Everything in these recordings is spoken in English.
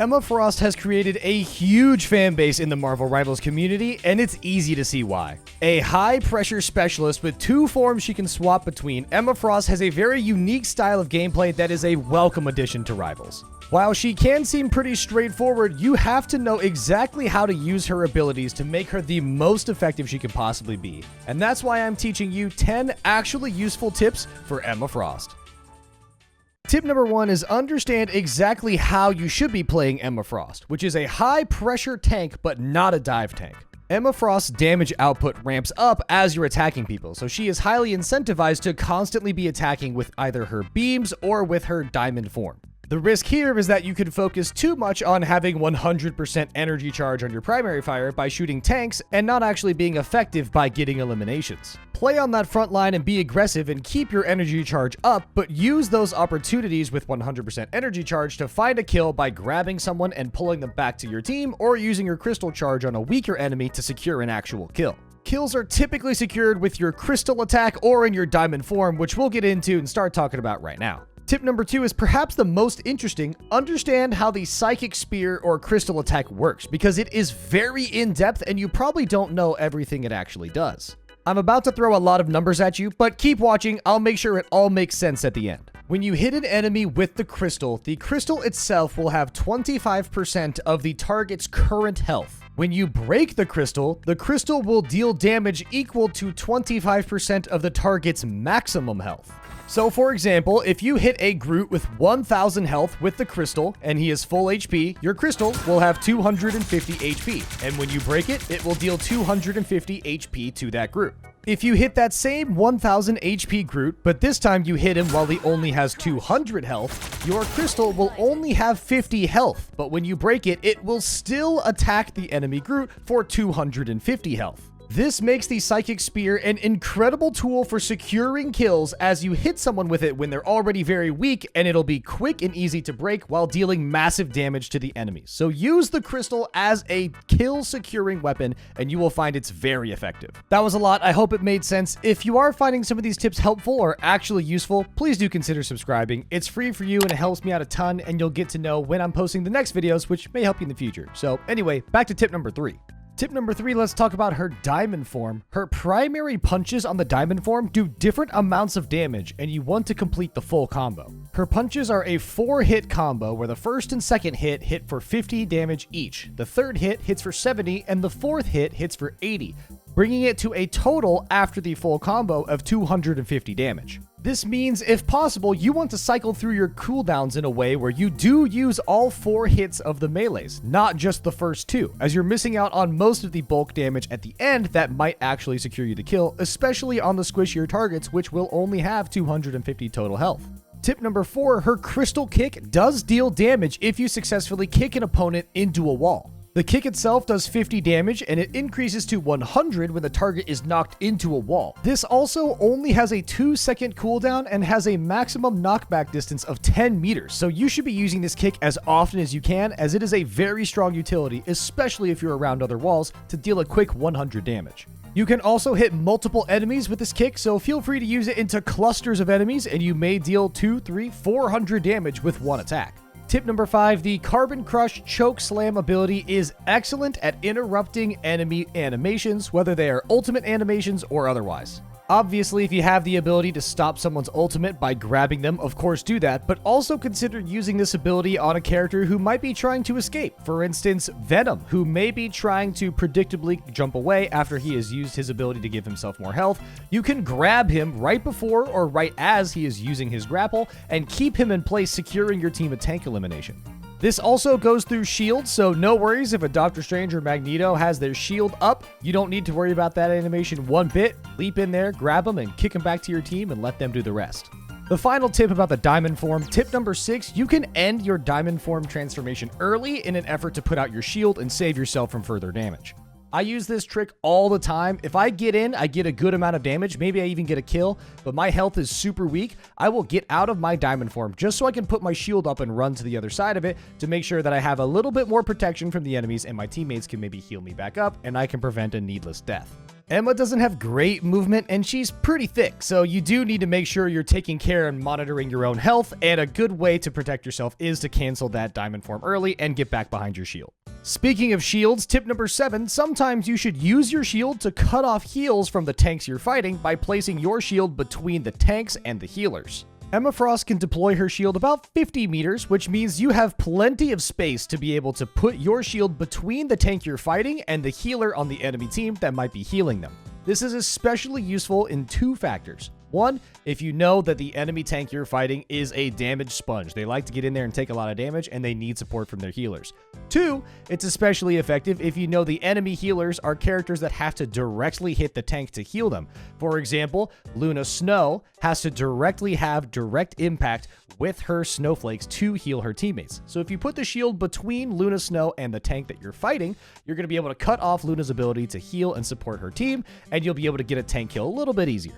Emma Frost has created a huge fan base in the Marvel Rivals community, and it's easy to see why. A high-pressure specialist with 2 forms she can swap between, Emma Frost has a very unique style of gameplay that is a welcome addition to Rivals. While she can seem pretty straightforward, you have to know exactly how to use her abilities to make her the most effective she can possibly be. And that's why I'm teaching you 10 actually useful tips for Emma Frost. Tip number 1 is understand exactly how you should be playing Emma Frost, which is a high-pressure tank but not a dive tank. Emma Frost's damage output ramps up as you're attacking people, so she is highly incentivized to constantly be attacking with either her beams or with her diamond form. The risk here is that you could focus too much on having 100% energy charge on your primary fire by shooting tanks and not actually being effective by getting eliminations. Play on that front line and be aggressive and keep your energy charge up, but use those opportunities with 100% energy charge to find a kill by grabbing someone and pulling them back to your team, or using your crystal charge on a weaker enemy to secure an actual kill. Kills are typically secured with your crystal attack or in your diamond form, which we'll get into and start talking about right now. Tip number 2 is perhaps the most interesting. Understand how the psychic spear or crystal attack works, because it is very in-depth and you probably don't know everything it actually does. I'm about to throw a lot of numbers at you, but keep watching. I'll make sure it all makes sense at the end. When you hit an enemy with the crystal itself will have 25% of the target's current health. When you break the crystal will deal damage equal to 25% of the target's maximum health. So for example, if you hit a Groot with 1000 health with the crystal and he is full HP, your crystal will have 250 HP. And when you break it, it will deal 250 HP to that Groot. If you hit that same 1000 HP Groot, but this time you hit him while he only has 200 health, your crystal will only have 50 health. But when you break it, it will still attack the enemy Groot for 250 health. This makes the Psychic Spear an incredible tool for securing kills as you hit someone with it when they're already very weak, and it'll be quick and easy to break while dealing massive damage to the enemies. So use the crystal as a kill securing weapon and you will find it's very effective. That was a lot. I hope it made sense. If you are finding some of these tips helpful or actually useful, please do consider subscribing. It's free for you and it helps me out a ton, and you'll get to know when I'm posting the next videos, which may help you in the future. So anyway, back to tip number 3. Tip number 3, let's talk about her diamond form. Her primary punches on the diamond form do different amounts of damage, and you want to complete the full combo. Her punches are a 4-hit combo where the first and second hit for 50 damage each. The third hit hits for 70, and the fourth hit hits for 80, bringing it to a total after the full combo of 250 damage. This means, if possible, you want to cycle through your cooldowns in a way where you do use all 4 hits of the melees, not just the first 2, as you're missing out on most of the bulk damage at the end that might actually secure you the kill, especially on the squishier targets, which will only have 250 total health. Tip number 4, her crystal kick does deal damage if you successfully kick an opponent into a wall. The kick itself does 50 damage, and it increases to 100 when the target is knocked into a wall. This also only has a 2-second cooldown and has a maximum knockback distance of 10 meters, so you should be using this kick as often as you can, as it is a very strong utility, especially if you're around other walls, to deal a quick 100 damage. You can also hit multiple enemies with this kick, so feel free to use it into clusters of enemies, and you may deal 200, 300, 400 damage with one attack. Tip number 5, the Carbon Crush Choke Slam ability is excellent at interrupting enemy animations, whether they are ultimate animations or otherwise. Obviously, if you have the ability to stop someone's ultimate by grabbing them, of course do that, but also consider using this ability on a character who might be trying to escape. For instance, Venom, who may be trying to predictably jump away after he has used his ability to give himself more health. You can grab him right before or right as he is using his grapple and keep him in place, securing your team a tank elimination. This also goes through shields, so no worries if a Doctor Strange or Magneto has their shield up. You don't need to worry about that animation one bit. Leap in there, grab them, and kick them back to your team and let them do the rest. The final tip about the diamond form, tip number 6, you can end your diamond form transformation early in an effort to put out your shield and save yourself from further damage. I use this trick all the time. If I get in, I get a good amount of damage. Maybe I even get a kill, but my health is super weak. I will get out of my diamond form just so I can put my shield up and run to the other side of it to make sure that I have a little bit more protection from the enemies and my teammates can maybe heal me back up and I can prevent a needless death. Emma doesn't have great movement and she's pretty thick, so you do need to make sure you're taking care and monitoring your own health, and a good way to protect yourself is to cancel that diamond form early and get back behind your shield. Speaking of shields, tip number 7, sometimes you should use your shield to cut off heals from the tanks you're fighting by placing your shield between the tanks and the healers. Emma Frost can deploy her shield about 50 meters, which means you have plenty of space to be able to put your shield between the tank you're fighting and the healer on the enemy team that might be healing them. This is especially useful in 2 factors. 1, if you know that the enemy tank you're fighting is a damage sponge. They like to get in there and take a lot of damage, and they need support from their healers. 2, it's especially effective if you know the enemy healers are characters that have to directly hit the tank to heal them. For example, Luna Snow has to directly have direct impact with her snowflakes to heal her teammates. So if you put the shield between Luna Snow and the tank that you're fighting, you're going to be able to cut off Luna's ability to heal and support her team, and you'll be able to get a tank kill a little bit easier.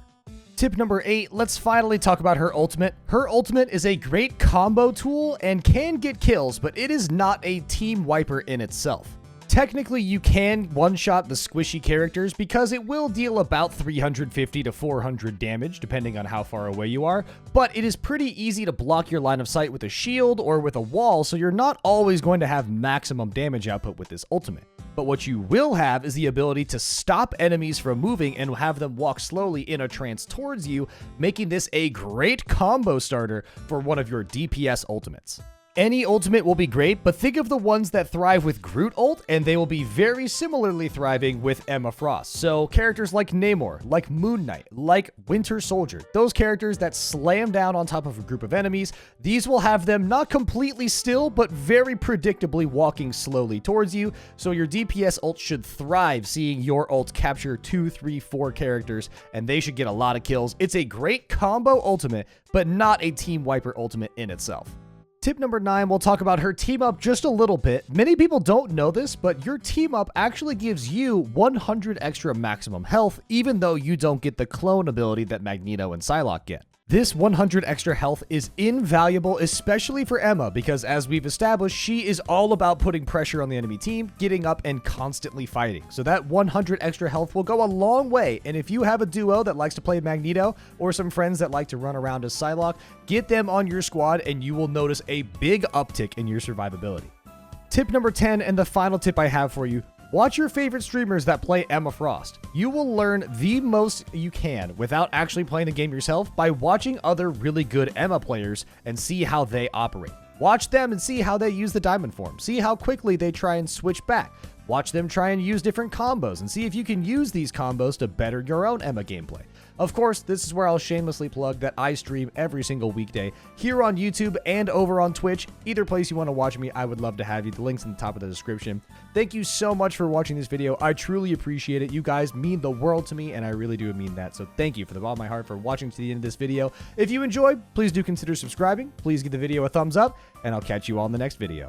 Tip number 8, let's finally talk about her ultimate. Her ultimate is a great combo tool and can get kills, but it is not a team wiper in itself. Technically, you can one-shot the squishy characters because it will deal about 350 to 400 damage, depending on how far away you are, but it is pretty easy to block your line of sight with a shield or with a wall, so you're not always going to have maximum damage output with this ultimate. But what you will have is the ability to stop enemies from moving and have them walk slowly in a trance towards you, making this a great combo starter for one of your DPS ultimates. Any ultimate will be great, but think of the ones that thrive with Groot ult, and they will be very similarly thriving with Emma Frost. So characters like Namor, like Moon Knight, like Winter Soldier, those characters that slam down on top of a group of enemies, these will have them not completely still, but very predictably walking slowly towards you. So your DPS ult should thrive seeing your ult capture 2, 3, 4 characters, and they should get a lot of kills. It's a great combo ultimate, but not a team wiper ultimate in itself. Tip number 9, we'll talk about her team up just a little bit. Many people don't know this, but your team up actually gives you 100 extra maximum health, even though you don't get the clone ability that Magneto and Psylocke get. This 100 extra health is invaluable, especially for Emma, because as we've established, she is all about putting pressure on the enemy team, getting up and constantly fighting. So that 100 extra health will go a long way, and if you have a duo that likes to play Magneto or some friends that like to run around as Psylocke, get them on your squad and you will notice a big uptick in your survivability. Tip number 10, and the final tip I have for you, watch your favorite streamers that play Emma Frost. You will learn the most you can without actually playing the game yourself by watching other really good Emma players and see how they operate. Watch them and see how they use the diamond form. See how quickly they try and switch back. Watch them try and use different combos and see if you can use these combos to better your own Emma gameplay. Of course, this is where I'll shamelessly plug that I stream every single weekday here on YouTube and over on Twitch. Either place you want to watch me, I would love to have you. The link's in the top of the description. Thank you so much for watching this video. I truly appreciate it. You guys mean the world to me, and I really do mean that. So thank you from the bottom of my heart for watching to the end of this video. If you enjoyed, please do consider subscribing. Please give the video a thumbs up, and I'll catch you all in the next video.